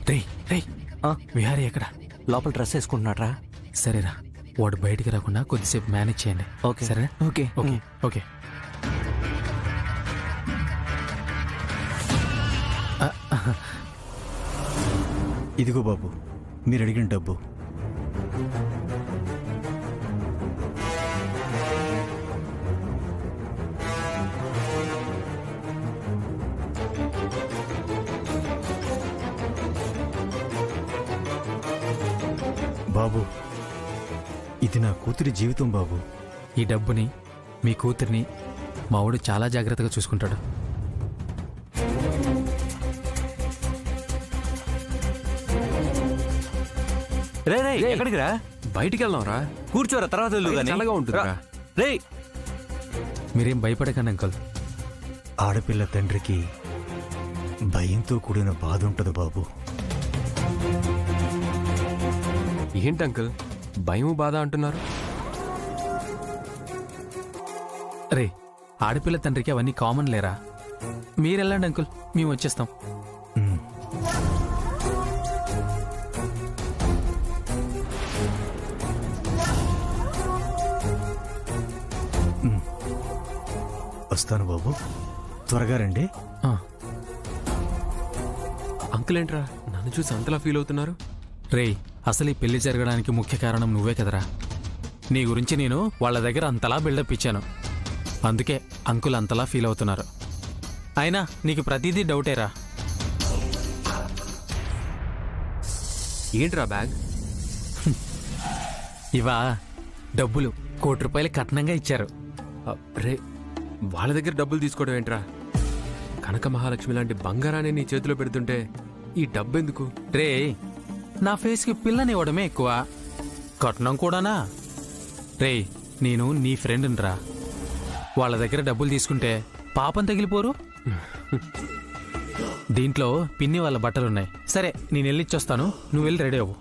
రే రే విహారీ ఎక్కడ? లోపల డ్రెస్ వేసుకుంటున్నాడ్రా. సరేరా, వాడు బయటికి రాకుండా కొద్దిసేపు మేనేజ్ చేయండి. ఓకే సరేనా? Okay okay okay. ఇదిగో బాబు, మీరు అడిగిన డబ్బు. బాబు, ఇది నా కూతురి జీవితం బాబు. ఈ డబ్బుని, మీ కూతుర్ని మా వాడు చాలా జాగ్రత్తగా చూసుకుంటాడు. రే రే, ఎక్కడికి రా? బయటికి వెళ్దాం రా. కూర్చోరా, తర్వాత వెళ్ళు గానీ. చల్లగా ఉంటుందిరా. రే, మీరేం భయపడకండి అంకుల్. ఆడపిల్ల తండ్రికి భయంతో కూడిన బాధ ఉంటుంది బాబు. ఏంటి అంకుల్ భయం బాధ అంటున్నారు? రే, ఆడపిల్ల తండ్రికి అవన్నీ కామన్ లేరా? మీరెళ్ళండి అంకుల్, మేము వచ్చేస్తాం. వస్తాను బాబు, త్వరగా రండి. అంకుల్ ఏంట్రా నన్ను చూసి అంతలా ఫీల్ అవుతున్నారు? రే, అసలు ఈ పెళ్లి జరగడానికి ముఖ్య కారణం నువ్వే కదరా. నీ గురించి నేను వాళ్ళ దగ్గర అంతలా బిల్డప్ ఇచ్చాను, అందుకే అంకుల్ అంతలా ఫీల్ అవుతున్నారు. అయినా నీకు ప్రతిదీ డౌటేరా. ఏంట్రా బ్యాగ్? ఇవా డబ్బులు, ₹1,00,00,000 కట్నంగా ఇచ్చారు. రే, వాళ్ళ దగ్గర డబ్బులు తీసుకోవడం ఏంట్రా? కనక మహాలక్ష్మి లాంటి బంగారాన్ని నీ చేతిలో పెడుతుంటే ఈ డబ్బెందుకు? రే, నా ఫేస్కి పిల్లనివ్వడమే ఎక్కువ, కట్నం కూడానా? రే, నేను నీ ఫ్రెండ్ రా. వాళ్ళ దగ్గర డబ్బులు తీసుకుంటే పాపం తగిలిపోరు. దీంట్లో పిన్ని వాళ్ళ బట్టలున్నాయి. సరే, నేను వెళ్ళిచ్చొస్తాను, నువ్వు వెళ్ళి రెడీ అవ్వు.